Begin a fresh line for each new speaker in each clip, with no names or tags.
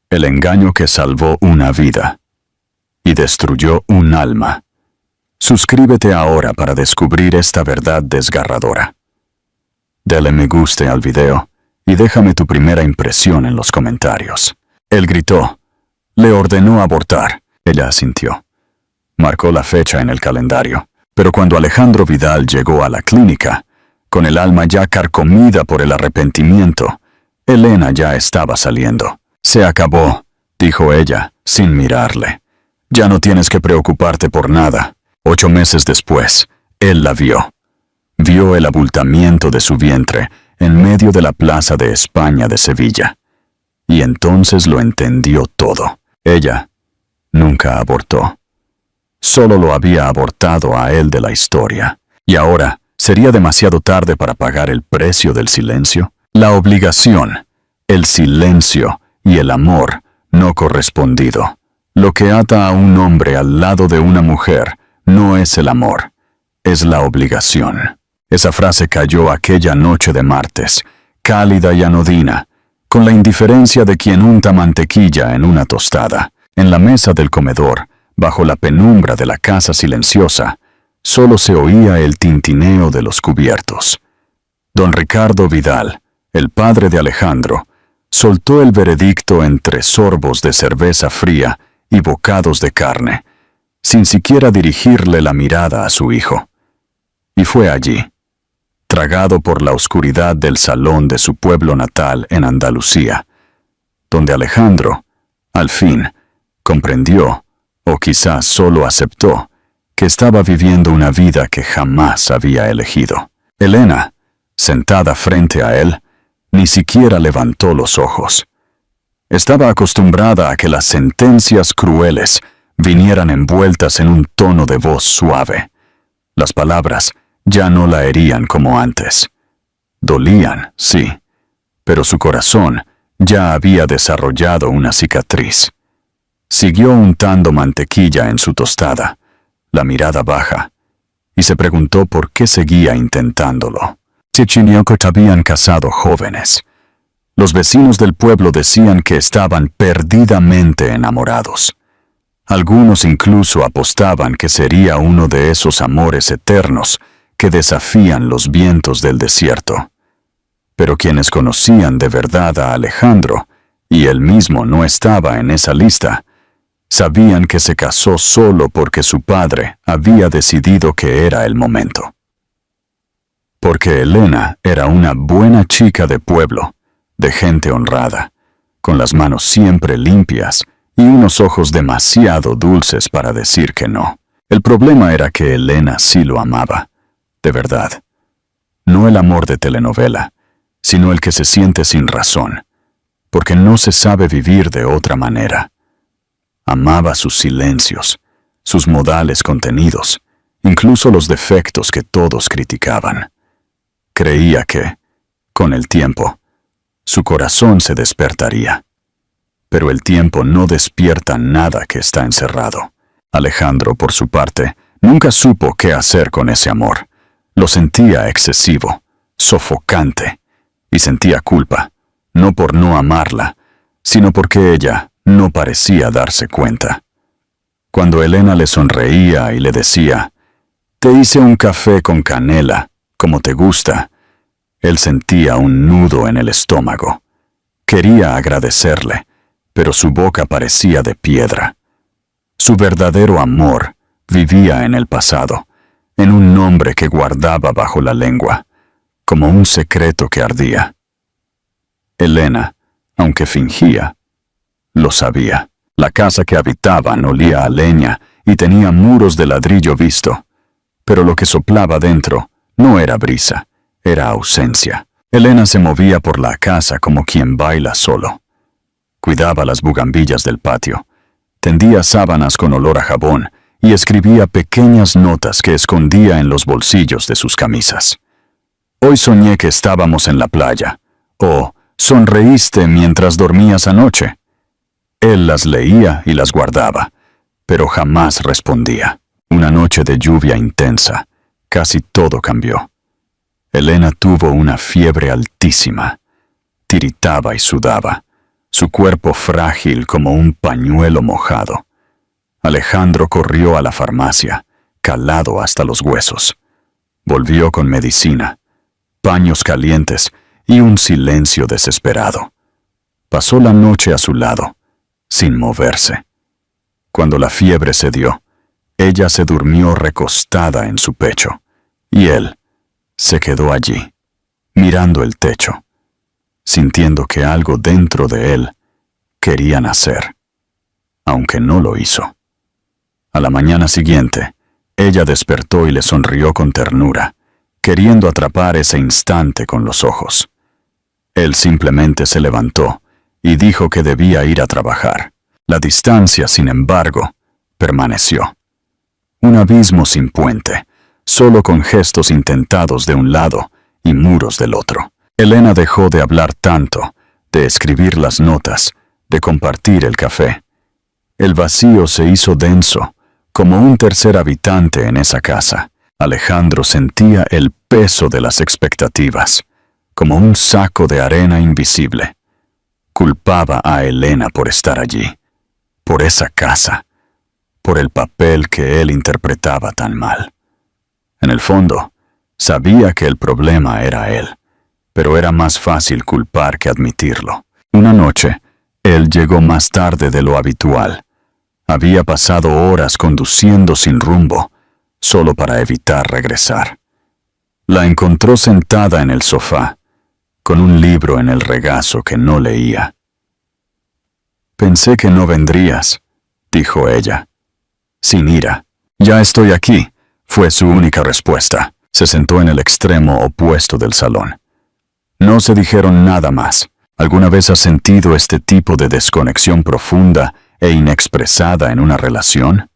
El engaño que salvó una vida y destruyó un alma. Suscríbete ahora para descubrir esta verdad desgarradora. Dale me guste al video y déjame tu primera impresión en los comentarios. Él gritó. Le ordenó abortar. Ella asintió. Marcó la fecha en el calendario. Pero cuando Alejandro Vidal llegó a la clínica, con el alma ya carcomida por el arrepentimiento, Elena ya estaba saliendo. Se acabó, dijo ella, sin mirarle. Ya no tienes que preocuparte por nada. 8 meses después, él la vio. Vio el abultamiento de su vientre en medio de la plaza de España de Sevilla. Y entonces lo entendió todo. Ella nunca abortó. Solo lo había abortado a él de la historia. Y ahora, ¿sería demasiado tarde para pagar el precio del silencio? La obligación, el silencio y el amor no correspondido. Lo que ata a un hombre al lado de una mujer no es el amor, es la obligación. Esa frase cayó aquella noche de martes, cálida y anodina, con la indiferencia de quien unta mantequilla en una tostada. En la mesa del comedor, bajo la penumbra de la casa silenciosa, solo se oía el tintineo de los cubiertos. Don Ricardo Vidal, el padre de Alejandro, soltó el veredicto entre sorbos de cerveza fría y bocados de carne, sin siquiera dirigirle la mirada a su hijo. Y fue allí, tragado por la oscuridad del salón de su pueblo natal en Andalucía, donde Alejandro, al fin, comprendió, o quizás solo aceptó, que estaba viviendo una vida que jamás había elegido. Elena, sentada frente a él, ni siquiera levantó los ojos. Estaba acostumbrada a que las sentencias crueles vinieran envueltas en un tono de voz suave. Las palabras ya no la herían como antes. Dolían, sí, pero su corazón ya había desarrollado una cicatriz. Siguió untando mantequilla en su tostada, la mirada baja, y se preguntó por qué seguía intentándolo. Chichinioco habían casado jóvenes. Los vecinos del pueblo decían que estaban perdidamente enamorados. Algunos incluso apostaban que sería uno de esos amores eternos que desafían los vientos del desierto. Pero quienes conocían de verdad a Alejandro, y él mismo no estaba en esa lista, sabían que se casó solo porque su padre había decidido que era el momento. Porque Elena era una buena chica de pueblo, de gente honrada, con las manos siempre limpias y unos ojos demasiado dulces para decir que no. El problema era que Elena sí lo amaba, de verdad. No el amor de telenovela, sino el que se siente sin razón, porque no se sabe vivir de otra manera. Amaba sus silencios, sus modales contenidos, incluso los defectos que todos criticaban. Creía que, con el tiempo, su corazón se despertaría. Pero el tiempo no despierta nada que está encerrado. Alejandro, por su parte, nunca supo qué hacer con ese amor. Lo sentía excesivo, sofocante, y sentía culpa, no por no amarla, sino porque ella no parecía darse cuenta. Cuando Elena le sonreía y le decía, «Te hice un café con canela, como te gusta», él sentía un nudo en el estómago. Quería agradecerle, pero su boca parecía de piedra. Su verdadero amor vivía en el pasado, en un nombre que guardaba bajo la lengua, como un secreto que ardía. Elena, aunque fingía, lo sabía. La casa que habitaban olía a leña y tenía muros de ladrillo visto, pero lo que soplaba dentro no era brisa, era ausencia. Elena se movía por la casa como quien baila solo. Cuidaba las bugambillas del patio, tendía sábanas con olor a jabón y escribía pequeñas notas que escondía en los bolsillos de sus camisas. «Hoy soñé que estábamos en la playa», o «¿Sonreíste mientras dormías anoche?». Él las leía y las guardaba, pero jamás respondía. Una noche de lluvia intensa, casi todo cambió. Elena tuvo una fiebre altísima. Tiritaba y sudaba. su cuerpo frágil como un pañuelo mojado. Alejandro corrió a la farmacia, calado hasta los huesos. Volvió con medicina, paños calientes y un silencio desesperado. Pasó la noche a su lado, sin moverse. Cuando la fiebre cedió, ella se durmió recostada en su pecho, y él se quedó allí, mirando el techo, sintiendo que algo dentro de él quería nacer, aunque no lo hizo. A la mañana siguiente, ella despertó y le sonrió con ternura, queriendo atrapar ese instante con los ojos. Él simplemente se levantó y dijo que debía ir a trabajar. La distancia, sin embargo, permaneció. Un abismo sin puente, solo con gestos intentados de un lado y muros del otro. Elena dejó de hablar tanto, de escribir las notas, de compartir el café. El vacío se hizo denso, como un tercer habitante en esa casa. Alejandro sentía el peso de las expectativas, como un saco de arena invisible. Culpaba a Elena por estar allí, por esa casa, por el papel que él interpretaba tan mal. En el fondo, sabía que el problema era él, pero era más fácil culpar que admitirlo. Una noche, él llegó más tarde de lo habitual. Había pasado horas conduciendo sin rumbo, solo para evitar regresar. La encontró sentada en el sofá, con un libro en el regazo que no leía. «Pensé que no vendrías», dijo ella, sin ira. «Ya estoy aquí», fue su única respuesta. Se sentó en el extremo opuesto del salón. No se dijeron nada más. ¿Alguna vez has sentido este tipo de desconexión profunda e inexpresada en una relación?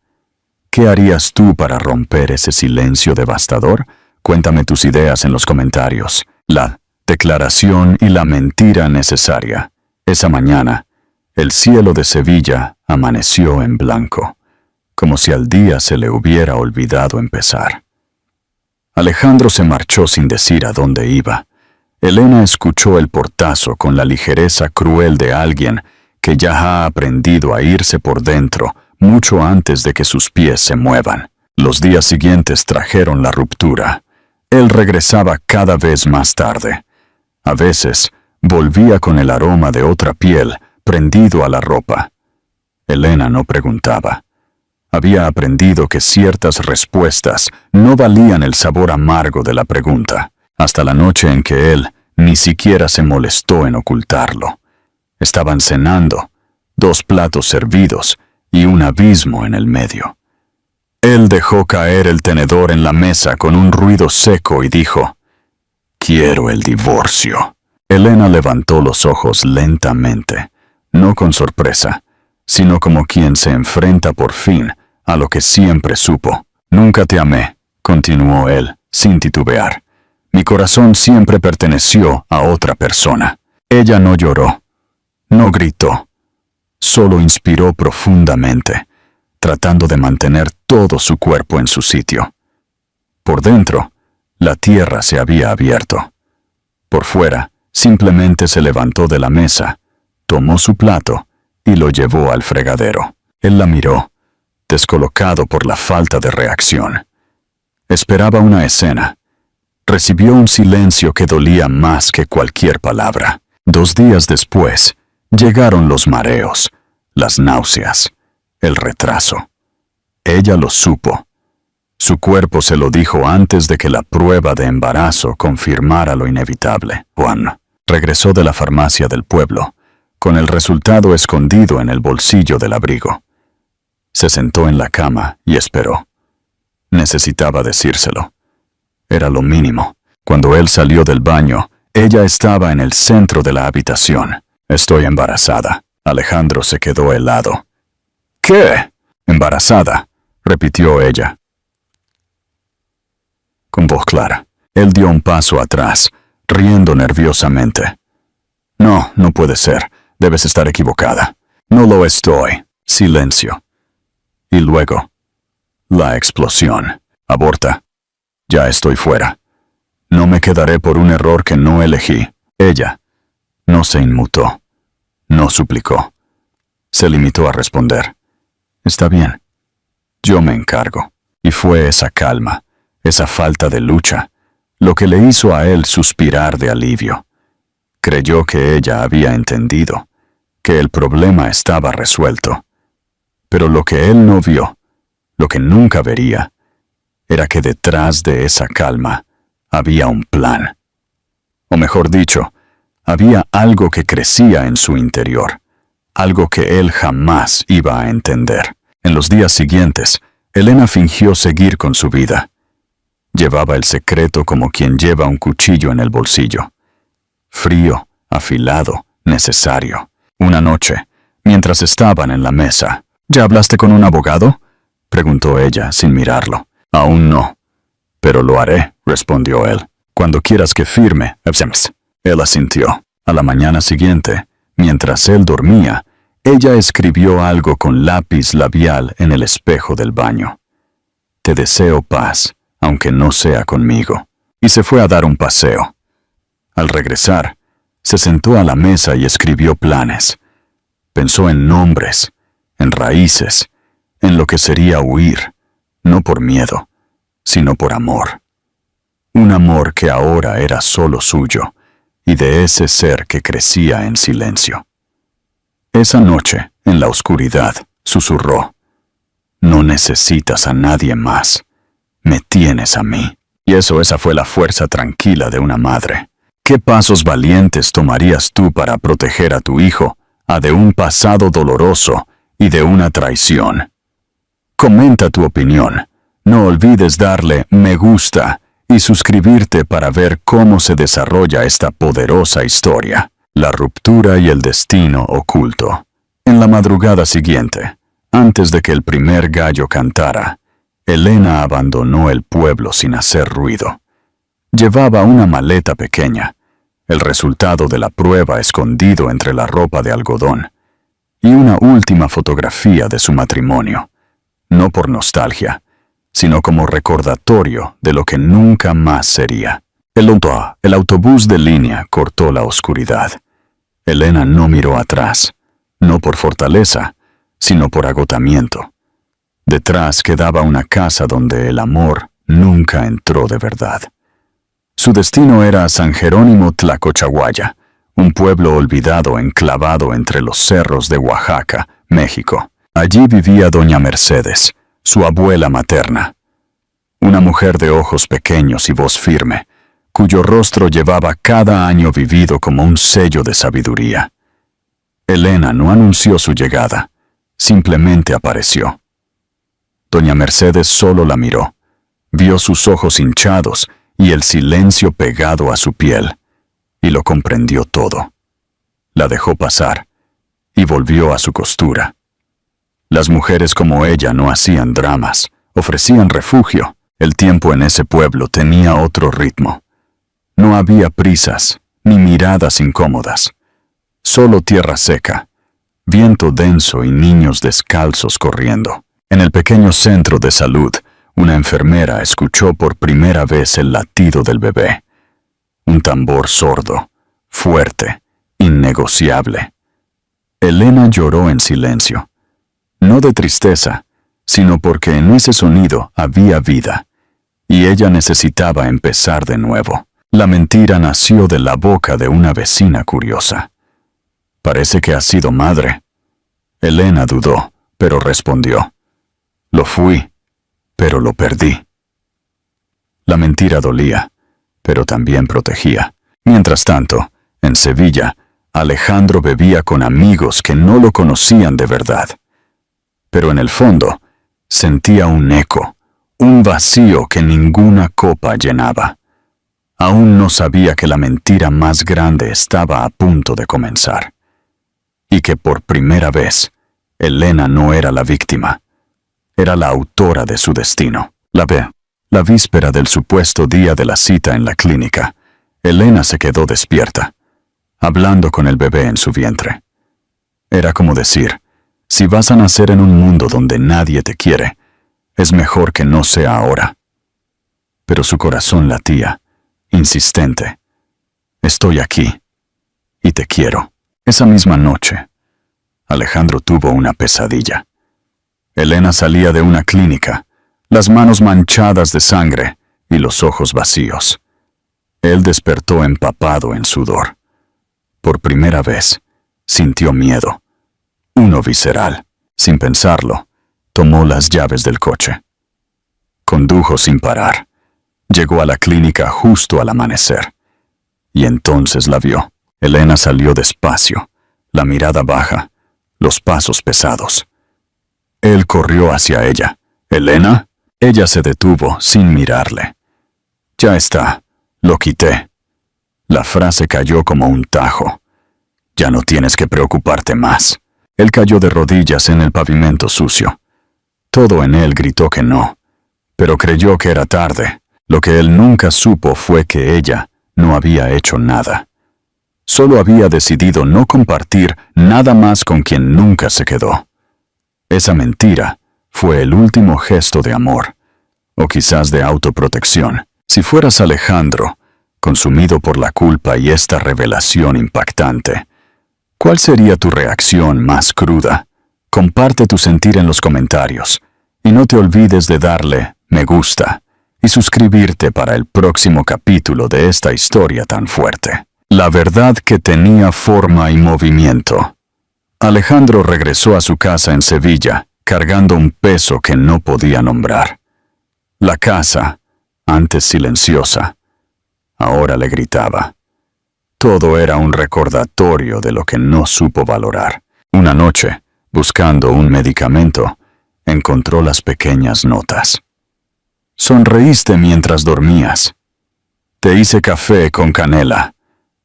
¿Qué harías tú para romper ese silencio devastador? Cuéntame tus ideas en los comentarios. La declaración y la mentira necesaria. Esa mañana, el cielo de Sevilla amaneció en blanco, como si al día se le hubiera olvidado empezar. Alejandro se marchó sin decir a dónde iba. Elena escuchó el portazo con la ligereza cruel de alguien que ya ha aprendido a irse por dentro mucho antes de que sus pies se muevan. Los días siguientes trajeron la ruptura. Él regresaba cada vez más tarde. A veces, volvía con el aroma de otra piel prendido a la ropa. Elena no preguntaba. Había aprendido que ciertas respuestas no valían el sabor amargo de la pregunta, hasta la noche en que él ni siquiera se molestó en ocultarlo. Estaban cenando, 2 platos servidos y un abismo en el medio. Él dejó caer el tenedor en la mesa con un ruido seco y dijo: «Quiero el divorcio». Elena levantó los ojos lentamente, no con sorpresa, sino como quien se enfrenta por fin a lo que siempre supo. «Nunca te amé», continuó él, sin titubear. «Mi corazón siempre perteneció a otra persona». Ella no lloró, no gritó, solo inspiró profundamente, tratando de mantener todo su cuerpo en su sitio. Por dentro, la tierra se había abierto. Por fuera, simplemente se levantó de la mesa, tomó su plato y lo llevó al fregadero. Él la miró, descolocado por la falta de reacción. Esperaba una escena. Recibió un silencio que dolía más que cualquier palabra. 2 días después, llegaron los mareos, las náuseas, el retraso. Ella lo supo. Su cuerpo se lo dijo antes de que la prueba de embarazo confirmara lo inevitable. Juan regresó de la farmacia del pueblo, con el resultado escondido en el bolsillo del abrigo. Se sentó en la cama y esperó. Necesitaba decírselo. Era lo mínimo. Cuando él salió del baño, ella estaba en el centro de la habitación. «Estoy embarazada». Alejandro se quedó helado. «¿Qué? ¿Embarazada?», repitió ella. Con voz clara, él dio un paso atrás, riendo nerviosamente. «No, no puede ser. Debes estar equivocada». «No lo estoy». Silencio. Y luego, la explosión. «Aborta. Ya estoy fuera. No me quedaré por un error que no elegí». Ella no se inmutó. No suplicó. Se limitó a responder: «Está bien, yo me encargo». Y fue esa calma, esa falta de lucha, lo que le hizo a él suspirar de alivio. Creyó que ella había entendido, que el problema estaba resuelto. Pero lo que él no vio, lo que nunca vería, era que detrás de esa calma había un plan. O mejor dicho, había algo que crecía en su interior, algo que él jamás iba a entender. En los días siguientes, Elena fingió seguir con su vida. Llevaba el secreto como quien lleva un cuchillo en el bolsillo. Frío, afilado, necesario. Una noche, mientras estaban en la mesa: «¿Ya hablaste con un abogado?», preguntó ella sin mirarlo. «Aún no, pero lo haré», respondió él. «Cuando quieras que firme». Él asintió. A la mañana siguiente, mientras él dormía, ella escribió algo con lápiz labial en el espejo del baño: «Te deseo paz, aunque no sea conmigo». Y se fue a dar un paseo. Al regresar, se sentó a la mesa y escribió planes. Pensó en nombres, en raíces, en lo que sería huir, no por miedo, sino por amor. Un amor que ahora era solo suyo, y de ese ser que crecía en silencio. Esa noche, en la oscuridad, susurró: «No necesitas a nadie más, me tienes a mí». Y esa fue la fuerza tranquila de una madre. ¿Qué pasos valientes tomarías tú para proteger a tu hijo de un pasado doloroso y de una traición? Comenta tu opinión. No olvides darle me gusta y suscribirte para ver cómo se desarrolla esta poderosa historia: la ruptura y el destino oculto. En la madrugada siguiente, antes de que el primer gallo cantara, Elena abandonó el pueblo sin hacer ruido. Llevaba una maleta pequeña, el resultado de la prueba escondido entre la ropa de algodón, y una última fotografía de su matrimonio, no por nostalgia, sino como recordatorio de lo que nunca más sería. El autobús de línea cortó la oscuridad. Elena no miró atrás, no por fortaleza, sino por agotamiento. Detrás quedaba una casa donde el amor nunca entró de verdad. Su destino era San Jerónimo Tlacochahuaya, un pueblo olvidado enclavado entre los cerros de Oaxaca, México. Allí vivía doña Mercedes, su abuela materna. Una mujer de ojos pequeños y voz firme, cuyo rostro llevaba cada año vivido como un sello de sabiduría. Elena no anunció su llegada, simplemente apareció. Doña Mercedes solo la miró, vio sus ojos hinchados y el silencio pegado a su piel, y lo comprendió todo. La dejó pasar y volvió a su costura. Las mujeres como ella no hacían dramas, ofrecían refugio. El tiempo en ese pueblo tenía otro ritmo. No había prisas, ni miradas incómodas. Solo tierra seca, viento denso y niños descalzos corriendo. En el pequeño centro de salud, una enfermera escuchó por primera vez el latido del bebé. Un tambor sordo, fuerte, innegociable. Elena lloró en silencio, no de tristeza, sino porque en ese sonido había vida, y ella necesitaba empezar de nuevo. La mentira nació de la boca de una vecina curiosa. «Parece que has sido madre». Elena dudó, pero respondió: «Lo fui, pero lo perdí». La mentira dolía, pero también protegía. Mientras tanto, en Sevilla, Alejandro bebía con amigos que no lo conocían de verdad. Pero en el fondo, sentía un eco, un vacío que ninguna copa llenaba. Aún no sabía que la mentira más grande estaba a punto de comenzar. Y que por primera vez, Elena no era la víctima. Era la autora de su destino. La víspera del supuesto día de la cita en la clínica, Elena se quedó despierta, hablando con el bebé en su vientre. Era como decir: si vas a nacer en un mundo donde nadie te quiere, es mejor que no sea ahora. Pero su corazón latía, insistente: estoy aquí, y te quiero. Esa misma noche, Alejandro tuvo una pesadilla. Elena salía de una clínica, las manos manchadas de sangre y los ojos vacíos. Él despertó empapado en sudor. Por primera vez, sintió miedo. Uno visceral. Sin pensarlo, tomó las llaves del coche. Condujo sin parar. Llegó a la clínica justo al amanecer. Y entonces la vio. Elena salió despacio, la mirada baja, los pasos pesados. Él corrió hacia ella. «¿Elena?» Ella se detuvo sin mirarle. «Ya está, lo quité». La frase cayó como un tajo. «Ya no tienes que preocuparte más». Él cayó de rodillas en el pavimento sucio. Todo en él gritó que no, pero creyó que era tarde. Lo que él nunca supo fue que ella no había hecho nada. Solo había decidido no compartir nada más con quien nunca se quedó. Esa mentira fue el último gesto de amor, o quizás de autoprotección. Si fueras Alejandro, consumido por la culpa y esta revelación impactante, ¿cuál sería tu reacción más cruda? Comparte tu sentir en los comentarios y no te olvides de darle me gusta y suscribirte para el próximo capítulo de esta historia tan fuerte. La verdad que tenía forma y movimiento. Alejandro regresó a su casa en Sevilla, cargando un peso que no podía nombrar. La casa, antes silenciosa, ahora le gritaba. Todo era un recordatorio de lo que no supo valorar. Una noche, buscando un medicamento, encontró las pequeñas notas. Sonreíste mientras dormías. Te hice café con canela.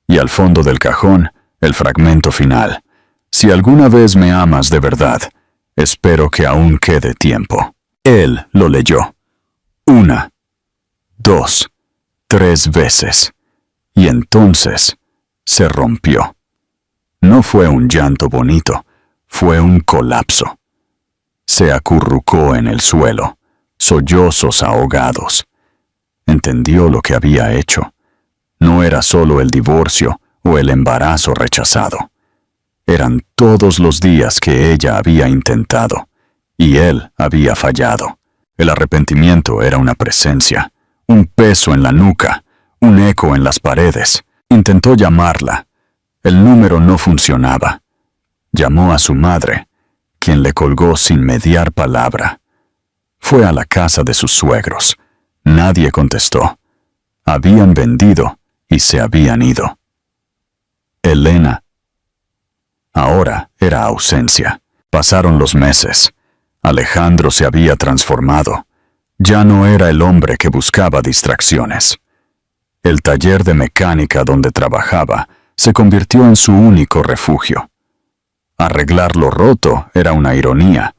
Y al fondo del cajón, el fragmento final. Si alguna vez me amas de verdad, espero que aún quede tiempo. Él lo leyó. 1, 2, 3 veces. Y entonces se rompió. No fue un llanto bonito, fue un colapso. Se acurrucó en el suelo, sollozos ahogados. Entendió lo que había hecho. No era solo el divorcio o el embarazo rechazado. Eran todos los días que ella había intentado, y él había fallado. El arrepentimiento era una presencia, un peso en la nuca, un eco en las paredes. Intentó llamarla. El número no funcionaba. Llamó a su madre, quien le colgó sin mediar palabra. Fue a la casa de sus suegros. Nadie contestó. Habían vendido y se habían ido. Elena. Ahora era ausencia. Pasaron los meses. Alejandro se había transformado. Ya no era el hombre que buscaba distracciones. El taller de mecánica donde trabajaba se convirtió en su único refugio. Arreglar lo roto era una ironía,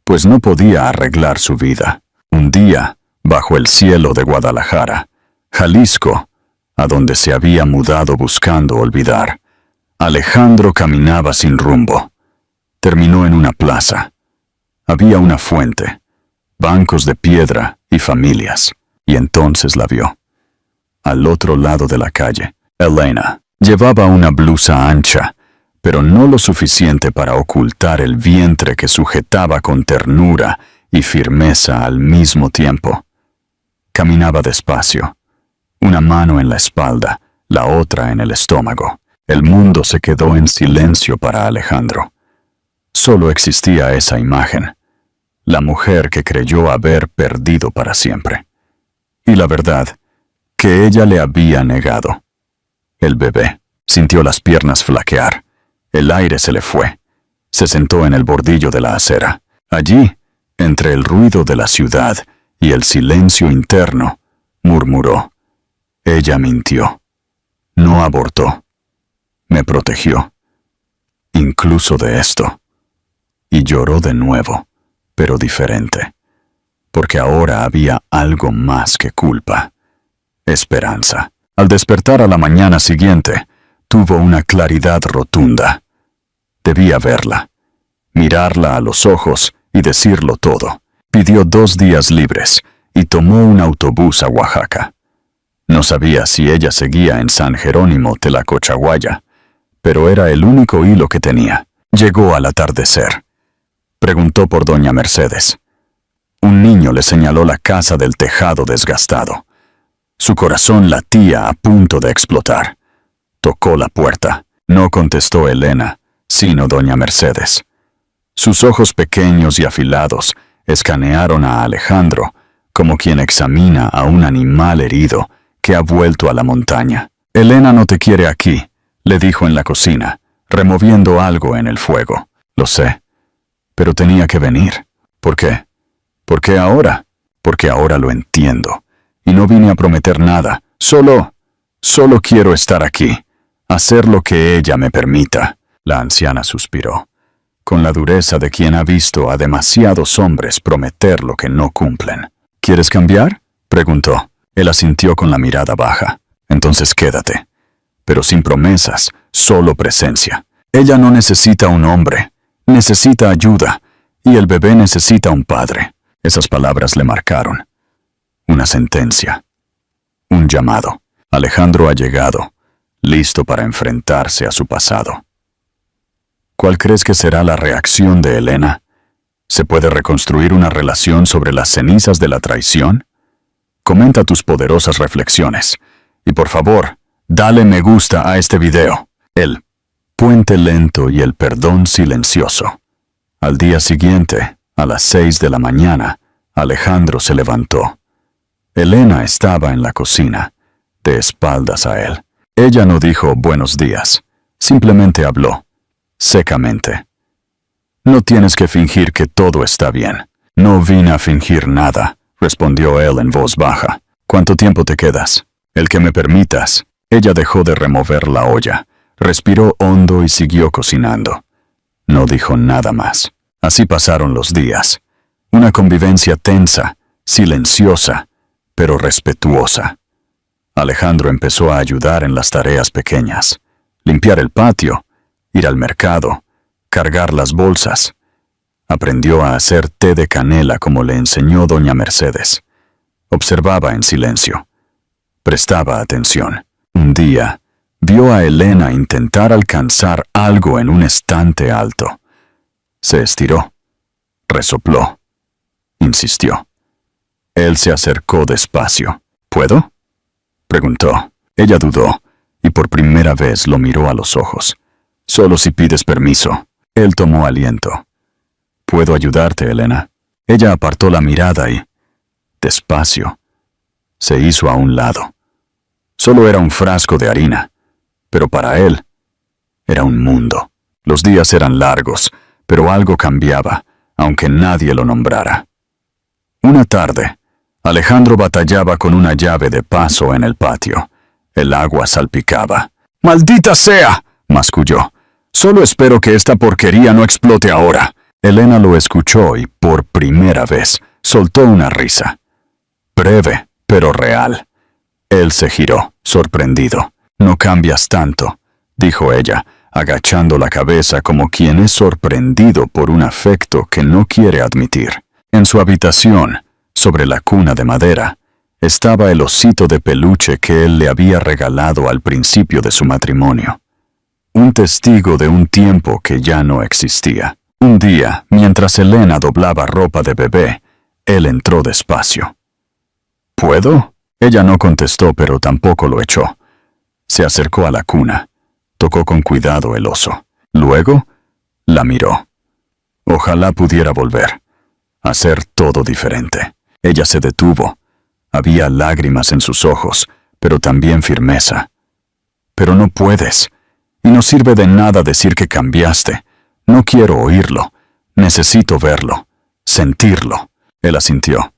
pues no podía arreglar su vida. Un día, bajo el cielo de Guadalajara, Jalisco, a donde se había mudado buscando olvidar, Alejandro caminaba sin rumbo. Terminó en una plaza. Había una fuente, bancos de piedra y familias, y entonces la vio. Al otro lado de la calle, Elena llevaba una blusa ancha, pero no lo suficiente para ocultar el vientre que sujetaba con ternura y firmeza al mismo tiempo. Caminaba despacio, una mano en la espalda, la otra en el estómago. El mundo se quedó en silencio para Alejandro. Solo existía esa imagen, la mujer que creyó haber perdido para siempre. Y la verdad, que ella le había negado. El bebé sintió las piernas flaquear. El aire se le fue. Se sentó en el bordillo de la acera. Allí, entre el ruido de la ciudad y el silencio interno, murmuró. Ella mintió. No abortó. Me protegió. Incluso de esto. Y lloró de nuevo, pero diferente. Porque ahora había algo más que culpa. Esperanza. Al despertar a la mañana siguiente, tuvo una claridad rotunda. Debía verla, mirarla a los ojos y decirlo todo. Pidió 2 días libres y tomó un autobús a Oaxaca. No sabía si ella seguía en San Jerónimo Tlacochahuaya, pero era el único hilo que tenía. Llegó al atardecer. Preguntó por doña Mercedes. Un niño le señaló la casa del tejado desgastado. Su corazón latía a punto de explotar. Tocó la puerta. No contestó Elena, sino doña Mercedes. Sus ojos pequeños y afilados escanearon a Alejandro como quien examina a un animal herido que ha vuelto a la montaña. «Elena no te quiere aquí», le dijo en la cocina, removiendo algo en el fuego. «Lo sé, pero tenía que venir». «¿Por qué?» «¿Por qué ahora?» «Porque ahora lo entiendo. Y no vine a prometer nada. Solo quiero estar aquí, hacer lo que ella me permita». La anciana suspiró, con la dureza de quien ha visto a demasiados hombres prometer lo que no cumplen. «¿Quieres cambiar?», preguntó. Él asintió con la mirada baja. «Entonces quédate. Pero sin promesas, solo presencia. Ella no necesita un hombre, necesita ayuda, y el bebé necesita un padre». Esas palabras le marcaron. Una sentencia. Un llamado. Alejandro ha llegado, listo para enfrentarse a su pasado. ¿Cuál crees que será la reacción de Elena? ¿Se puede reconstruir una relación sobre las cenizas de la traición? Comenta tus poderosas reflexiones. Y por favor, dale me gusta a este video. El puente lento y el perdón silencioso. Al día siguiente, a las 6 de la mañana, Alejandro se levantó. Elena estaba en la cocina, de espaldas a él. Ella no dijo buenos días, simplemente habló, secamente. «No tienes que fingir que todo está bien». «No vine a fingir nada», respondió él en voz baja. «¿Cuánto tiempo te quedas?» «El que me permitas». Ella dejó de remover la olla, respiró hondo y siguió cocinando. No dijo nada más. Así pasaron los días. Una convivencia tensa, silenciosa, pero respetuosa. Alejandro empezó a ayudar en las tareas pequeñas. Limpiar el patio, ir al mercado, cargar las bolsas. Aprendió a hacer té de canela como le enseñó doña Mercedes. Observaba en silencio. Prestaba atención. Un día, vio a Elena intentar alcanzar algo en un estante alto. Se estiró. Resopló. Insistió. Él se acercó despacio. «¿Puedo?», preguntó. Ella dudó, y por primera vez lo miró a los ojos. «Solo si pides permiso». Él tomó aliento. «¿Puedo ayudarte, Elena?». Ella apartó la mirada y, despacio, se hizo a un lado. Solo era un frasco de harina, pero para él era un mundo. Los días eran largos, pero algo cambiaba, aunque nadie lo nombrara. Una tarde, Alejandro batallaba con una llave de paso en el patio. El agua salpicaba. «¡Maldita sea!», masculló. «Solo espero que esta porquería no explote ahora». Elena lo escuchó y, por primera vez, soltó una risa. Breve, pero real. Él se giró, sorprendido. «No cambias tanto», dijo ella, agachando la cabeza como quien es sorprendido por un afecto que no quiere admitir. En su habitación, sobre la cuna de madera, estaba el osito de peluche que él le había regalado al principio de su matrimonio. Un testigo de un tiempo que ya no existía. Un día, mientras Elena doblaba ropa de bebé, él entró despacio. «¿Puedo?». Ella no contestó, pero tampoco lo echó. Se acercó a la cuna. Tocó con cuidado el oso. Luego, la miró. Ojalá pudiera volver. Hacer todo diferente. Ella se detuvo. Había lágrimas en sus ojos, pero también firmeza. «Pero no puedes. Y no sirve de nada decir que cambiaste. No quiero oírlo. Necesito verlo. Sentirlo». Él asintió.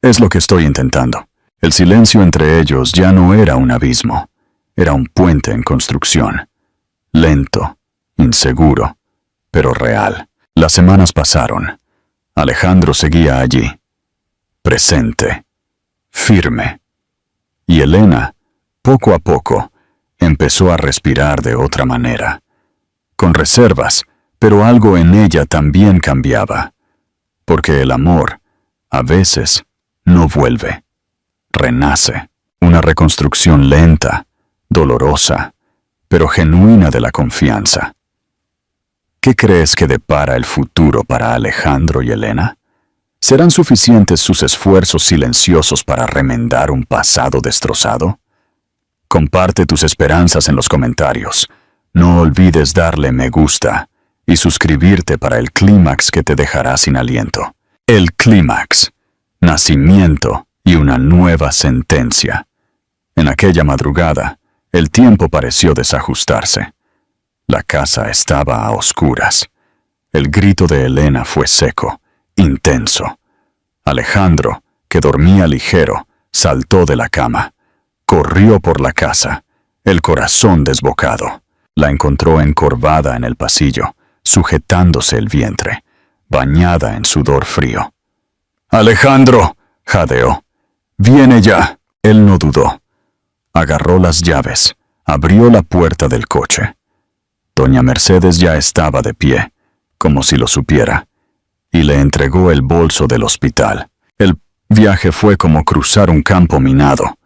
«Es lo que estoy intentando». El silencio entre ellos ya no era un abismo. Era un puente en construcción. Lento, inseguro, pero real. Las semanas pasaron. Alejandro seguía allí. Presente. Firme. Y Elena, poco a poco, empezó a respirar de otra manera. Con reservas, pero algo en ella también cambiaba. Porque el amor, a veces, no vuelve. Renace. Una reconstrucción lenta, dolorosa, pero genuina de la confianza. ¿Qué crees que depara el futuro para Alejandro y Elena? ¿Serán suficientes sus esfuerzos silenciosos para remendar un pasado destrozado? Comparte tus esperanzas en los comentarios. No olvides darle me gusta y suscribirte para el clímax que te dejará sin aliento. El clímax, nacimiento y una nueva sentencia. En aquella madrugada, el tiempo pareció desajustarse. La casa estaba a oscuras. El grito de Elena fue seco, intenso. Alejandro, que dormía ligero, saltó de la cama. Corrió por la casa, el corazón desbocado. La encontró encorvada en el pasillo, sujetándose el vientre, bañada en sudor frío. «¡Alejandro!», jadeó. «¡Viene ya!». Él no dudó. Agarró las llaves, abrió la puerta del coche. Doña Mercedes ya estaba de pie, como si lo supiera, y le entregó el bolso del hospital. El viaje fue como cruzar un campo minado.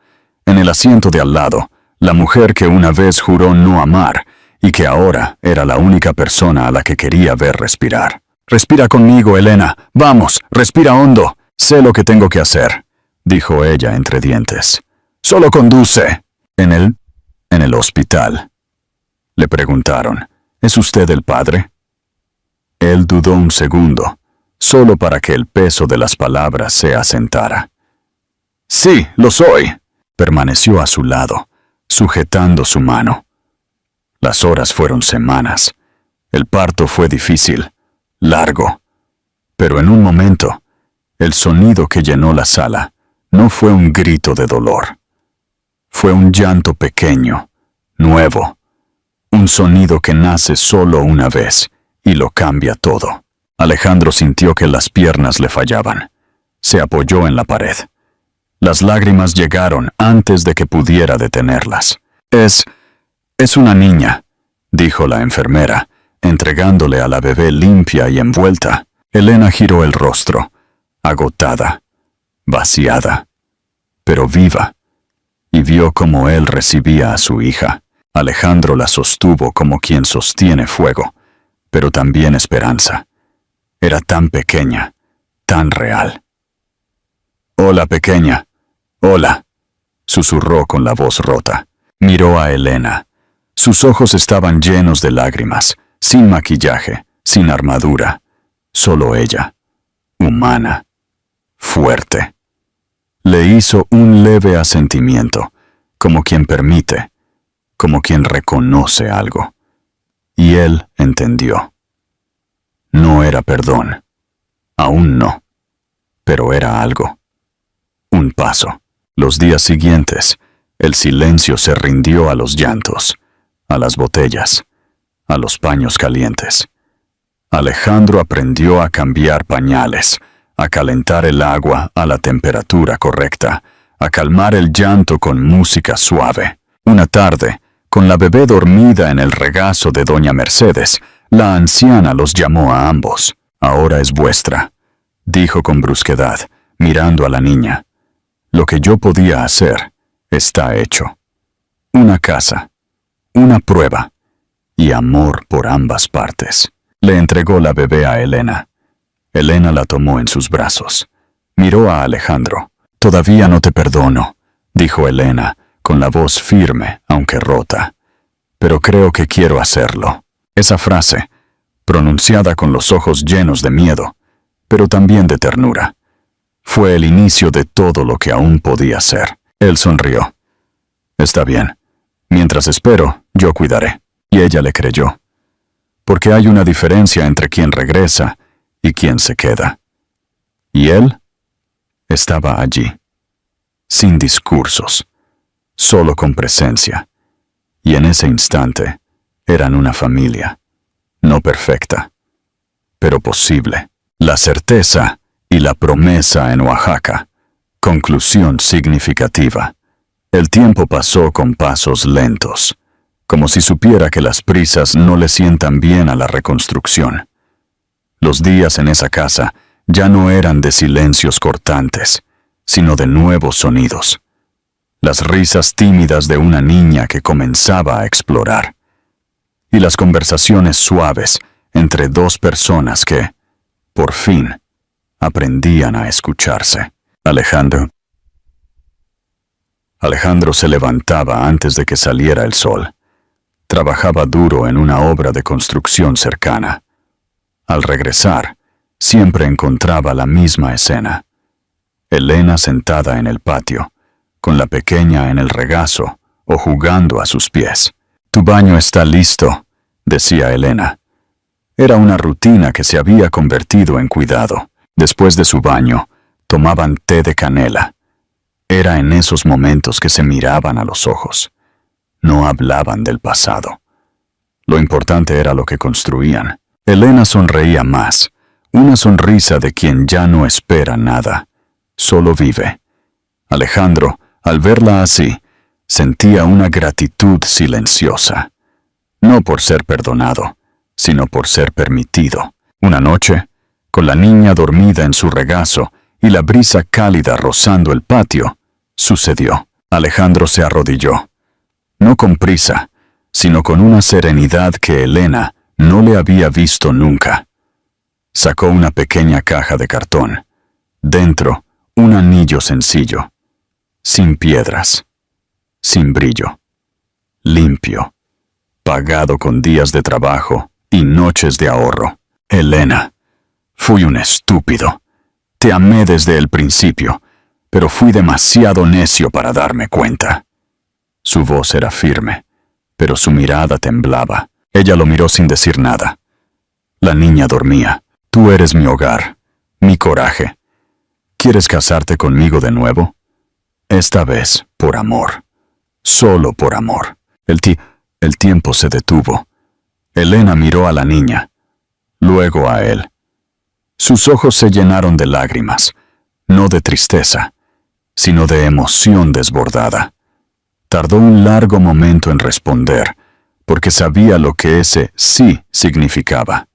En el asiento de al lado, la mujer que una vez juró no amar y que ahora era la única persona a la que quería ver respirar. «Respira conmigo, Elena. Vamos, respira hondo. Sé lo que tengo que hacer», dijo ella entre dientes. «Solo conduce». En el hospital. Le preguntaron, «¿Es usted el padre?». Él dudó un segundo, solo para que el peso de las palabras se asentara. «Sí, lo soy». Permaneció a su lado, sujetando su mano. Las horas fueron semanas. El parto fue difícil, largo. Pero en un momento, el sonido que llenó la sala no fue un grito de dolor. Fue un llanto pequeño, nuevo. Un sonido que nace solo una vez y lo cambia todo. Alejandro sintió que las piernas le fallaban. Se apoyó en la pared. Las lágrimas llegaron antes de que pudiera detenerlas. Es una niña», dijo la enfermera, entregándole a la bebé limpia y envuelta. Elena giró el rostro, agotada, vaciada, pero viva, y vio cómo él recibía a su hija. Alejandro la sostuvo como quien sostiene fuego, pero también esperanza. Era tan pequeña, tan real. «Hola, pequeña. Hola», susurró con la voz rota. Miró a Elena. Sus ojos estaban llenos de lágrimas, sin maquillaje, sin armadura. Solo ella, humana, fuerte. Le hizo un leve asentimiento, como quien permite, como quien reconoce algo. Y él entendió. No era perdón, aún no, pero era algo. Un paso. Los días siguientes, el silencio se rindió a los llantos, a las botellas, a los paños calientes. Alejandro aprendió a cambiar pañales, a calentar el agua a la temperatura correcta, a calmar el llanto con música suave. Una tarde, con la bebé dormida en el regazo de doña Mercedes, la anciana los llamó a ambos. «Ahora es vuestra», dijo con brusquedad, mirando a la niña. «Lo que yo podía hacer está hecho. Una casa, una prueba y amor por ambas partes». Le entregó la bebé a Elena. Elena la tomó en sus brazos. Miró a Alejandro. «Todavía no te perdono», dijo Elena, con la voz firme, aunque rota. «Pero creo que quiero hacerlo». Esa frase, pronunciada con los ojos llenos de miedo, pero también de ternura, fue el inicio de todo lo que aún podía ser. Él sonrió. «Está bien. Mientras espero, yo cuidaré». Y ella le creyó. Porque hay una diferencia entre quien regresa y quien se queda. Y él estaba allí, sin discursos, solo con presencia. Y en ese instante eran una familia, no perfecta, pero posible. La certeza y la promesa en Oaxaca. Conclusión significativa. El tiempo pasó con pasos lentos, como si supiera que las prisas no le sientan bien a la reconstrucción. Los días en esa casa ya no eran de silencios cortantes, sino de nuevos sonidos. Las risas tímidas de una niña que comenzaba a explorar. y las conversaciones suaves entre dos personas que, por fin, aprendían a escucharse. Alejandro se levantaba antes de que saliera el sol. Trabajaba duro en una obra de construcción cercana. Al regresar, siempre encontraba la misma escena. Elena sentada en el patio, con la pequeña en el regazo o jugando a sus pies. «Tu baño está listo», decía Elena. Era una rutina que se había convertido en cuidado. Después de su baño, tomaban té de canela. Era en esos momentos que se miraban a los ojos. No hablaban del pasado. Lo importante era lo que construían. Elena sonreía más, una sonrisa de quien ya no espera nada, solo vive. Alejandro, al verla así, sentía una gratitud silenciosa. No por ser perdonado, sino por ser permitido. Una noche, con la niña dormida en su regazo y la brisa cálida rozando el patio, sucedió. Alejandro se arrodilló, no con prisa, sino con una serenidad que Elena no le había visto nunca. Sacó una pequeña caja de cartón. Dentro, un anillo sencillo, sin piedras, sin brillo, limpio, pagado con días de trabajo y noches de ahorro. Elena, fui un estúpido. Te amé desde el principio, pero fui demasiado necio para darme cuenta. Su voz era firme, pero su mirada temblaba. Ella lo miró sin decir nada. La niña dormía. Tú eres mi hogar, mi coraje. ¿Quieres casarte conmigo de nuevo? Esta vez por amor. Solo por amor. El tiempo se detuvo. Elena miró a la niña, luego a él. Sus ojos se llenaron de lágrimas, no de tristeza, sino de emoción desbordada. Tardó un largo momento en responder, porque sabía lo que ese sí significaba.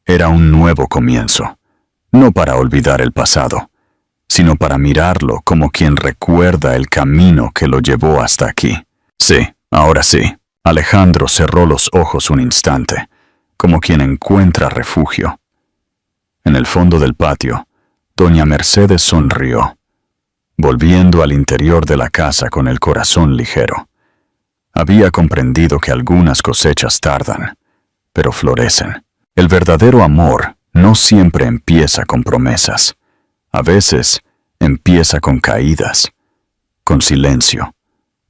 Era un nuevo comienzo, no para olvidar el pasado, sino para mirarlo como quien recuerda el camino que lo llevó hasta aquí. Sí, ahora sí. Alejandro cerró los ojos un instante, como quien encuentra refugio. En el fondo del patio, doña Mercedes sonrió, volviendo al interior de la casa con el corazón ligero. Había comprendido que algunas cosechas tardan, pero florecen. El verdadero amor no siempre empieza con promesas. A veces empieza con caídas, con silencio,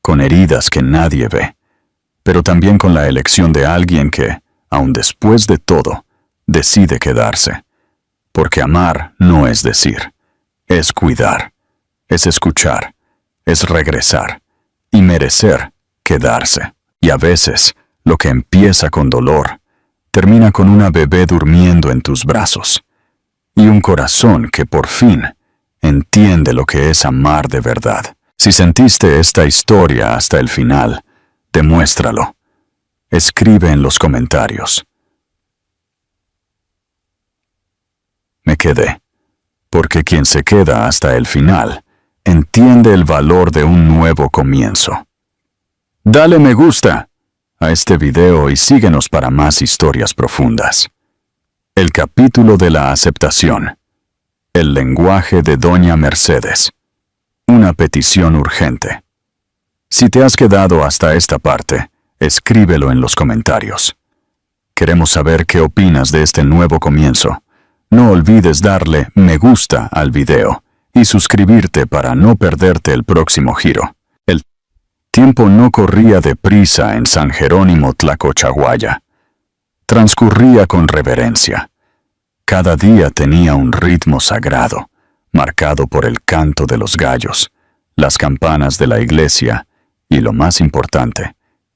con heridas que nadie ve, pero también con la elección de alguien que, aun después de todo, decide quedarse. Porque amar no es decir, es cuidar, es escuchar, es regresar y merecer quedarse. Y a veces, lo que empieza con dolor, termina con una bebé durmiendo en tus brazos y un corazón que por fin entiende lo que es amar de verdad. Si sentiste esta historia hasta el final, demuéstralo. Escribe en los comentarios. Me quedé, porque quien se queda hasta el final entiende el valor de un nuevo comienzo. Dale me gusta a este video y síguenos para más historias profundas. El capítulo de la aceptación. El lenguaje de doña Mercedes. Una petición urgente. Si te has quedado hasta esta parte, escríbelo en los comentarios. Queremos saber qué opinas de este nuevo comienzo. No olvides darle me gusta al video y suscribirte para no perderte el próximo giro. El tiempo no corría deprisa en San Jerónimo Tlacochahuaya. Transcurría con reverencia. Cada día tenía un ritmo sagrado, marcado por el canto de los gallos, las campanas de la iglesia y, lo más importante,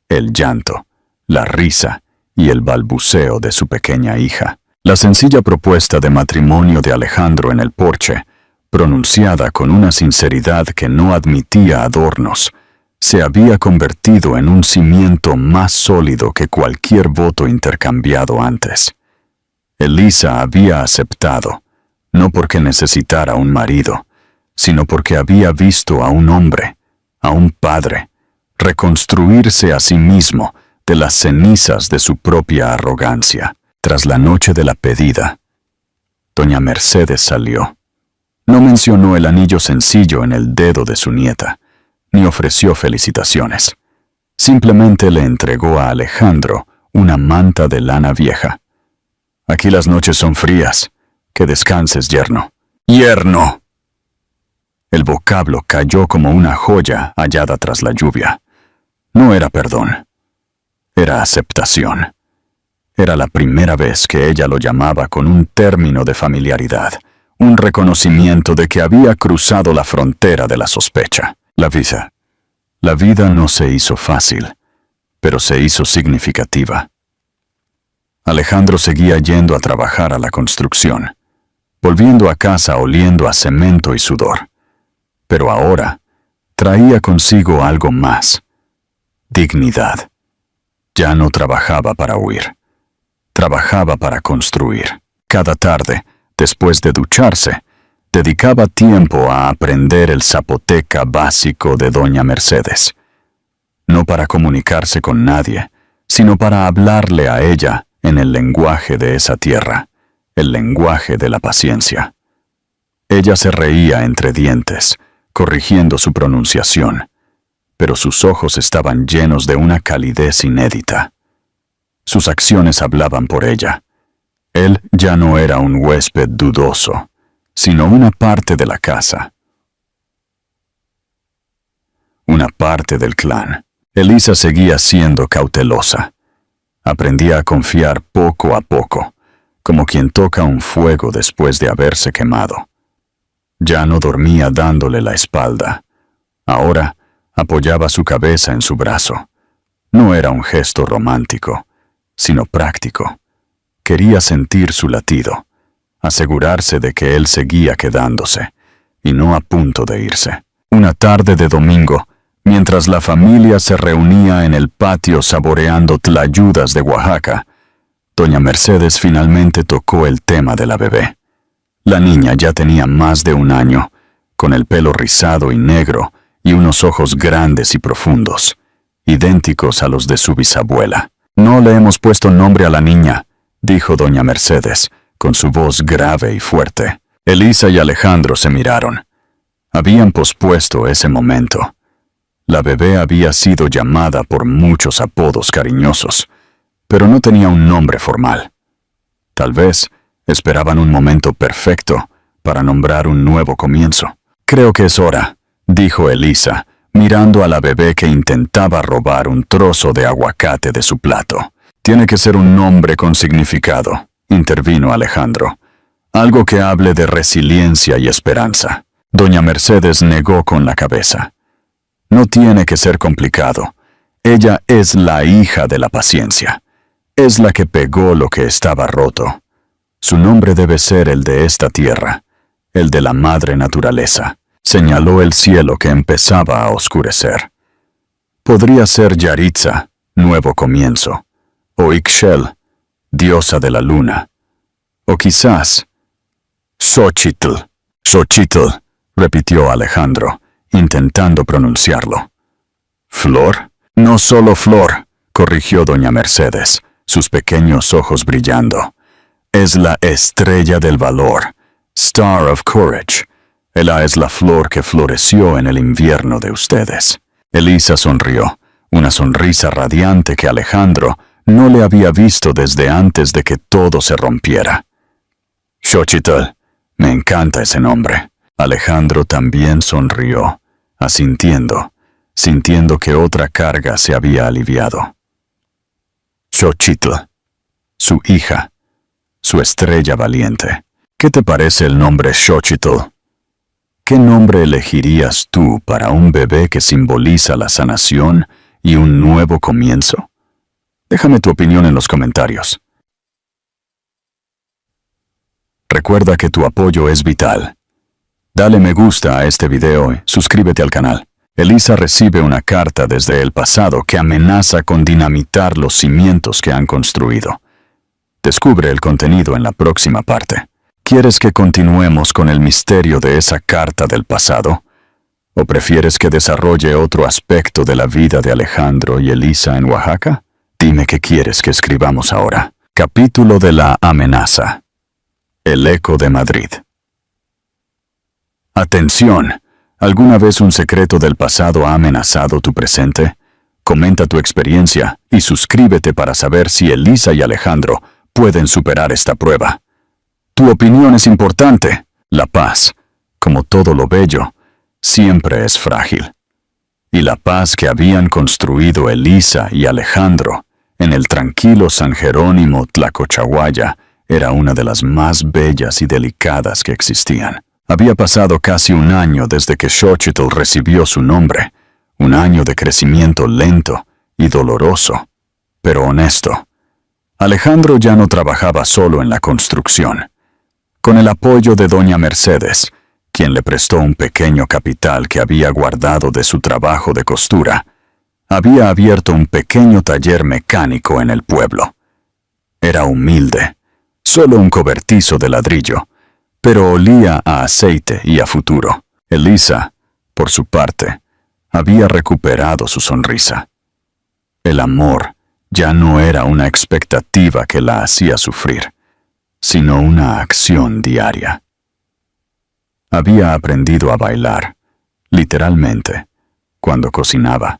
el llanto, la risa y el balbuceo de su pequeña hija. La sencilla propuesta de matrimonio de Alejandro en el porche, pronunciada con una sinceridad que no admitía adornos, se había convertido en un cimiento más sólido que cualquier voto intercambiado antes. Elisa había aceptado, no porque necesitara un marido, sino porque había visto a un hombre, a un padre, reconstruirse a sí mismo de las cenizas de su propia arrogancia. Tras la noche de la pedida, doña Mercedes salió. No mencionó el anillo sencillo en el dedo de su nieta, ni ofreció felicitaciones. Simplemente le entregó a Alejandro una manta de lana vieja. Aquí las noches son frías. Que descanses, yerno. ¡Yerno! El vocablo cayó como una joya hallada tras la lluvia. No era perdón. Era aceptación. Era la primera vez que ella lo llamaba con un término de familiaridad, un reconocimiento de que había cruzado la frontera de la sospecha. La vida no se hizo fácil, pero se hizo significativa. Alejandro seguía yendo a trabajar a la construcción, volviendo a casa oliendo a cemento y sudor. Pero ahora traía consigo algo más: dignidad. Ya no trabajaba para huir. Trabajaba para construir. Cada tarde, después de ducharse, dedicaba tiempo a aprender el zapoteca básico de doña Mercedes. No para comunicarse con nadie, sino para hablarle a ella en el lenguaje de esa tierra, el lenguaje de la paciencia. Ella se reía entre dientes, corrigiendo su pronunciación, pero sus ojos estaban llenos de una calidez inédita. Sus acciones hablaban por ella. Él ya no era un huésped dudoso, sino una parte de la casa. Una parte del clan. Elisa seguía siendo cautelosa. Aprendía a confiar poco a poco, como quien toca un fuego después de haberse quemado. Ya no dormía dándole la espalda. Ahora apoyaba su cabeza en su brazo. No era un gesto romántico, sino práctico. Quería sentir su latido, asegurarse de que él seguía quedándose, y no a punto de irse. Una tarde de domingo, mientras la familia se reunía en el patio saboreando tlayudas de Oaxaca, doña Mercedes finalmente tocó el tema de la bebé. La niña ya tenía más de un año, con el pelo rizado y negro y unos ojos grandes y profundos, idénticos a los de su bisabuela. «No le hemos puesto nombre a la niña», dijo doña Mercedes, con su voz grave y fuerte. Elisa y Alejandro se miraron. Habían pospuesto ese momento. La bebé había sido llamada por muchos apodos cariñosos, pero no tenía un nombre formal. Tal vez esperaban un momento perfecto para nombrar un nuevo comienzo. «Creo que es hora», dijo Elisa, mirando a la bebé que intentaba robar un trozo de aguacate de su plato. «Tiene que ser un nombre con significado», intervino Alejandro. «Algo que hable de resiliencia y esperanza». Doña Mercedes negó con la cabeza. «No tiene que ser complicado. Ella es la hija de la paciencia. Es la que pegó lo que estaba roto. Su nombre debe ser el de esta tierra, el de la madre naturaleza». Señaló el cielo que empezaba a oscurecer. Podría ser Yaritza, nuevo comienzo, o Ixchel, diosa de la luna, o quizás Xochitl. «Xochitl», repitió Alejandro, intentando pronunciarlo. «¿Flor?» «No solo flor», corrigió doña Mercedes, sus pequeños ojos brillando. «Es la estrella del valor, Star of Courage. Ella es la flor que floreció en el invierno de ustedes». Elisa sonrió, una sonrisa radiante que Alejandro no le había visto desde antes de que todo se rompiera. «Xochitl, me encanta ese nombre». Alejandro también sonrió, asintiendo, sintiendo que otra carga se había aliviado. Xochitl, su hija, su estrella valiente. ¿Qué te parece el nombre Xochitl? ¿Qué nombre elegirías tú para un bebé que simboliza la sanación y un nuevo comienzo? Déjame tu opinión en los comentarios. Recuerda que tu apoyo es vital. Dale me gusta a este video y suscríbete al canal. Elisa recibe una carta desde el pasado que amenaza con dinamitar los cimientos que han construido. Descubre el contenido en la próxima parte. ¿Quieres que continuemos con el misterio de esa carta del pasado? ¿O prefieres que desarrolle otro aspecto de la vida de Alejandro y Elisa en Oaxaca? Dime qué quieres que escribamos ahora. Capítulo de la amenaza. El eco de Madrid. Atención. ¿Alguna vez un secreto del pasado ha amenazado tu presente? Comenta tu experiencia y suscríbete para saber si Elisa y Alejandro pueden superar esta prueba. Tu opinión es importante. La paz, como todo lo bello, siempre es frágil. Y la paz que habían construido Elisa y Alejandro en el tranquilo San Jerónimo Tlacochahuaya era una de las más bellas y delicadas que existían. Había pasado casi un año desde que Xochitl recibió su nombre, un año de crecimiento lento y doloroso, pero honesto. Alejandro ya no trabajaba solo en la construcción. Con el apoyo de doña Mercedes, quien le prestó un pequeño capital que había guardado de su trabajo de costura, había abierto un pequeño taller mecánico en el pueblo. Era humilde, solo un cobertizo de ladrillo, pero olía a aceite y a futuro. Elisa, por su parte, había recuperado su sonrisa. El amor ya no era una expectativa que la hacía sufrir, sino una acción diaria. Había aprendido a bailar, literalmente, cuando cocinaba,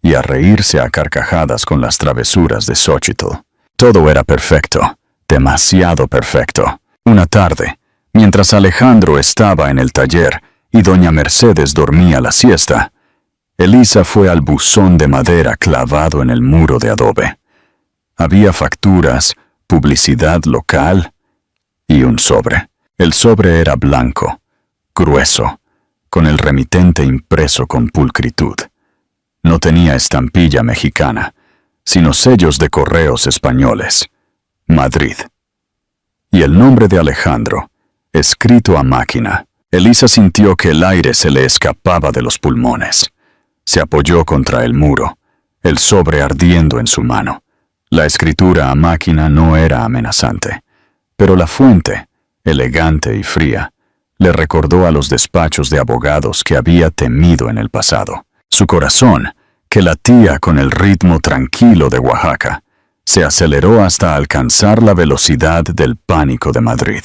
y a reírse a carcajadas con las travesuras de Xochitl. Todo era perfecto, demasiado perfecto. Una tarde, mientras Alejandro estaba en el taller y doña Mercedes dormía la siesta, Elisa fue al buzón de madera clavado en el muro de adobe. Había facturas, publicidad local y un sobre. El sobre era blanco, grueso, con el remitente impreso con pulcritud. No tenía estampilla mexicana, sino sellos de correos españoles. Madrid. Y el nombre de Alejandro, escrito a máquina. Elisa sintió que el aire se le escapaba de los pulmones. Se apoyó contra el muro, el sobre ardiendo en su mano. La escritura a máquina no era amenazante, pero la fuente, elegante y fría, le recordó a los despachos de abogados que había temido en el pasado. Su corazón, que latía con el ritmo tranquilo de Oaxaca, se aceleró hasta alcanzar la velocidad del pánico de Madrid.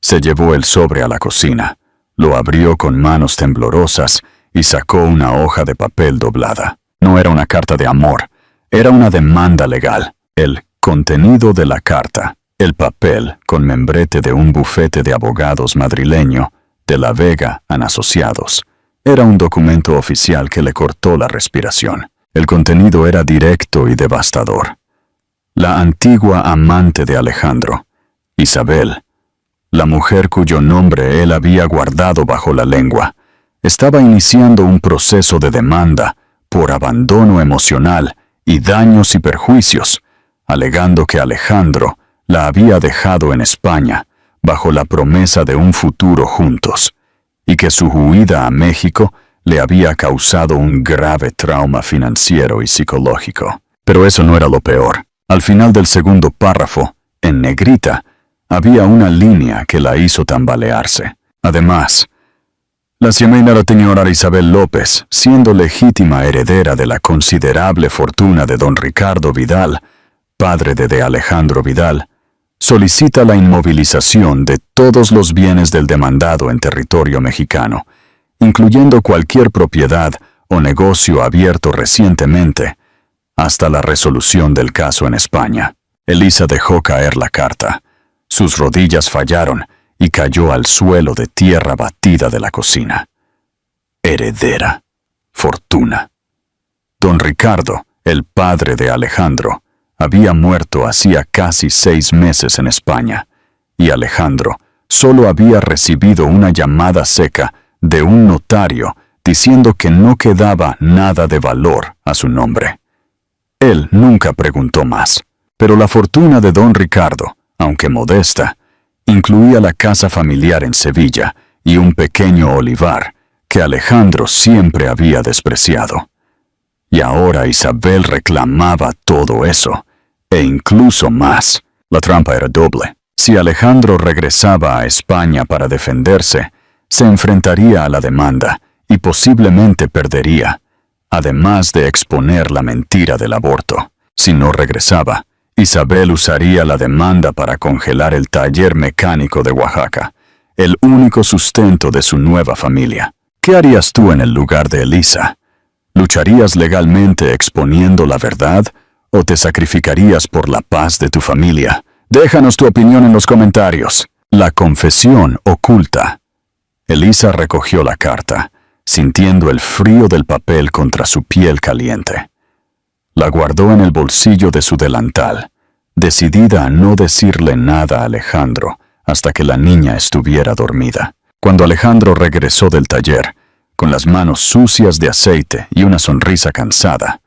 Se llevó el sobre a la cocina, lo abrió con manos temblorosas y sacó una hoja de papel doblada. No era una carta de amor, era una demanda legal. El contenido de la carta, el papel con membrete de un bufete de abogados madrileño, de La Vega & Asociados, era un documento oficial que le cortó la respiración. El contenido era directo y devastador. La antigua amante de Alejandro, Isabel, la mujer cuyo nombre él había guardado bajo la lengua, estaba iniciando un proceso de demanda por abandono emocional y daños y perjuicios, alegando que Alejandro la había dejado en España bajo la promesa de un futuro juntos, y que su huida a México le había causado un grave trauma financiero y psicológico. Pero eso no era lo peor. Al final del segundo párrafo, en negrita, había una línea que la hizo tambalearse. Además, la señora Isabel López, siendo legítima heredera de la considerable fortuna de don Ricardo Vidal, padre de Alejandro Vidal, solicita la inmovilización de todos los bienes del demandado en territorio mexicano, incluyendo cualquier propiedad o negocio abierto recientemente, hasta la resolución del caso en España. Elisa dejó caer la carta. Sus rodillas fallaron y cayó al suelo de tierra batida de la cocina. Heredera. Fortuna. Don Ricardo, el padre de Alejandro, había muerto hacía casi 6 meses en España, y Alejandro solo había recibido una llamada seca de un notario diciendo que no quedaba nada de valor a su nombre. Él nunca preguntó más, pero la fortuna de don Ricardo, aunque modesta, incluía la casa familiar en Sevilla y un pequeño olivar que Alejandro siempre había despreciado. Y ahora Isabel reclamaba todo eso, e incluso más. La trampa era doble. Si Alejandro regresaba a España para defenderse, se enfrentaría a la demanda y posiblemente perdería, además de exponer la mentira del aborto. Si no regresaba, Isabel usaría la demanda para congelar el taller mecánico de Oaxaca, el único sustento de su nueva familia. ¿Qué harías tú en el lugar de Elisa? ¿Lucharías legalmente exponiendo la verdad o te sacrificarías por la paz de tu familia? Déjanos tu opinión en los comentarios. La confesión oculta. Elisa recogió la carta, sintiendo el frío del papel contra su piel caliente. La guardó en el bolsillo de su delantal, decidida a no decirle nada a Alejandro hasta que la niña estuviera dormida. Cuando Alejandro regresó del taller, con las manos sucias de aceite y una sonrisa cansada,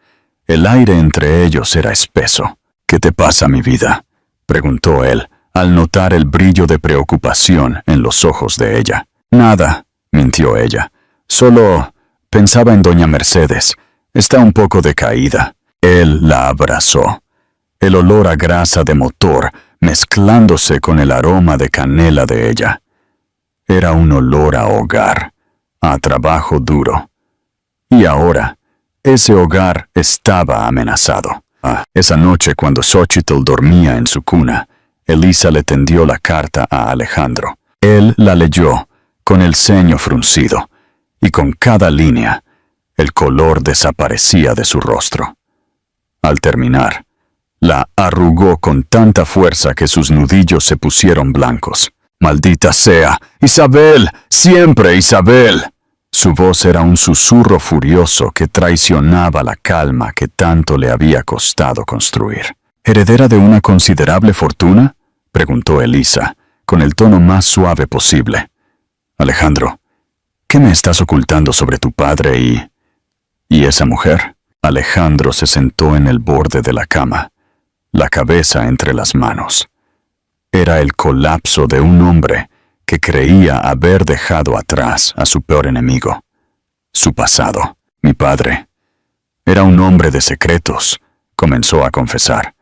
el aire entre ellos era espeso. «¿Qué te pasa, mi vida?», preguntó él, al notar el brillo de preocupación en los ojos de ella. «Nada», mintió ella. «Solo pensaba en doña Mercedes. Está un poco decaída». Él la abrazó. El olor a grasa de motor mezclándose con el aroma de canela de ella. Era un olor a hogar, a trabajo duro. Y ahora, ese hogar estaba amenazado. Esa noche, cuando Xochitl dormía en su cuna, Elisa le tendió la carta a Alejandro. Él la leyó, con el ceño fruncido, y con cada línea, el color desaparecía de su rostro. Al terminar, la arrugó con tanta fuerza que sus nudillos se pusieron blancos. «¡Maldita sea! ¡Isabel! ¡Siempre Isabel!». Su voz era un susurro furioso que traicionaba la calma que tanto le había costado construir. «¿Heredera de una considerable fortuna?», preguntó Elisa, con el tono más suave posible. «Alejandro, ¿qué me estás ocultando sobre tu padre y esa mujer?». Alejandro se sentó en el borde de la cama, la cabeza entre las manos. Era el colapso de un hombre que creía haber dejado atrás a su peor enemigo, su pasado. «Mi padre era un hombre de secretos», comenzó a confesar.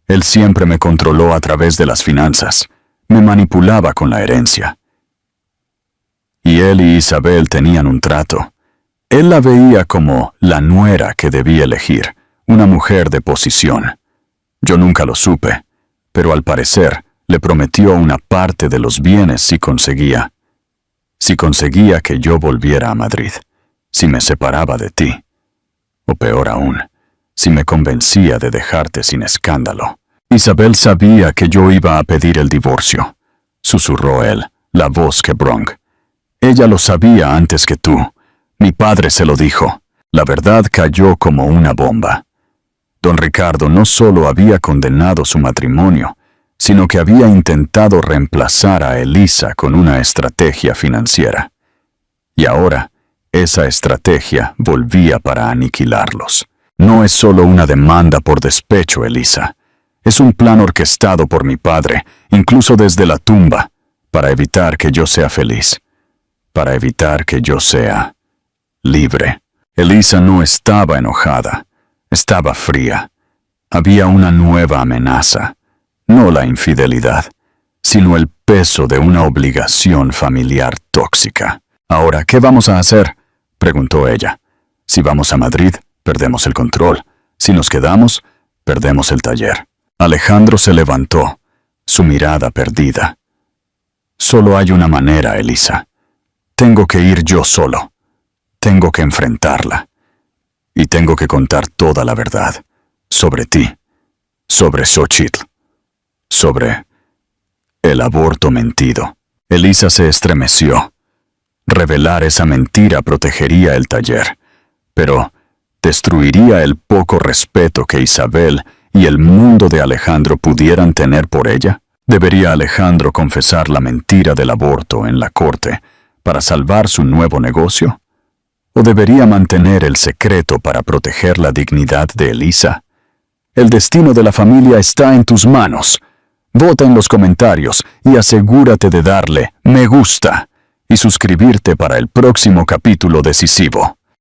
«Él siempre me controló a través de las finanzas, me manipulaba con la herencia. Y él y Isabel tenían un trato. Él la veía como la nuera que debía elegir, una mujer de posición. Yo nunca lo supe, pero al parecer le prometió una parte de los bienes si conseguía que yo volviera a Madrid, si me separaba de ti. O peor aún, si me convencía de dejarte sin escándalo». «Isabel sabía que yo iba a pedir el divorcio», susurró él, la voz que bronc. «Ella lo sabía antes que tú. Mi padre se lo dijo». La verdad cayó como una bomba. Don Ricardo no solo había condenado su matrimonio, sino que había intentado reemplazar a Elisa con una estrategia financiera. Y ahora, esa estrategia volvía para aniquilarlos. «No es solo una demanda por despecho, Elisa. Es un plan orquestado por mi padre, incluso desde la tumba, para evitar que yo sea feliz, para evitar que yo sea libre». Elisa no estaba enojada, estaba fría. Había una nueva amenaza, no la infidelidad, sino el peso de una obligación familiar tóxica. «Ahora, ¿qué vamos a hacer?», preguntó ella. «Si vamos a Madrid, perdemos el control. Si nos quedamos, perdemos el taller». Alejandro se levantó, su mirada perdida. «Solo hay una manera, Elisa. Tengo que ir yo solo. Tengo que enfrentarla. Y tengo que contar toda la verdad. Sobre ti. Sobre Xochitl. Sobre el aborto mentido». Elisa se estremeció. Revelar esa mentira protegería el taller, pero destruiría el poco respeto que Isabel y el mundo de Alejandro pudieran tener por ella. ¿Debería Alejandro confesar la mentira del aborto en la corte para salvar su nuevo negocio? ¿O debería mantener el secreto para proteger la dignidad de Elisa? El destino de la familia está en tus manos. Vota en los comentarios y asegúrate de darle me gusta y suscribirte para el próximo capítulo decisivo.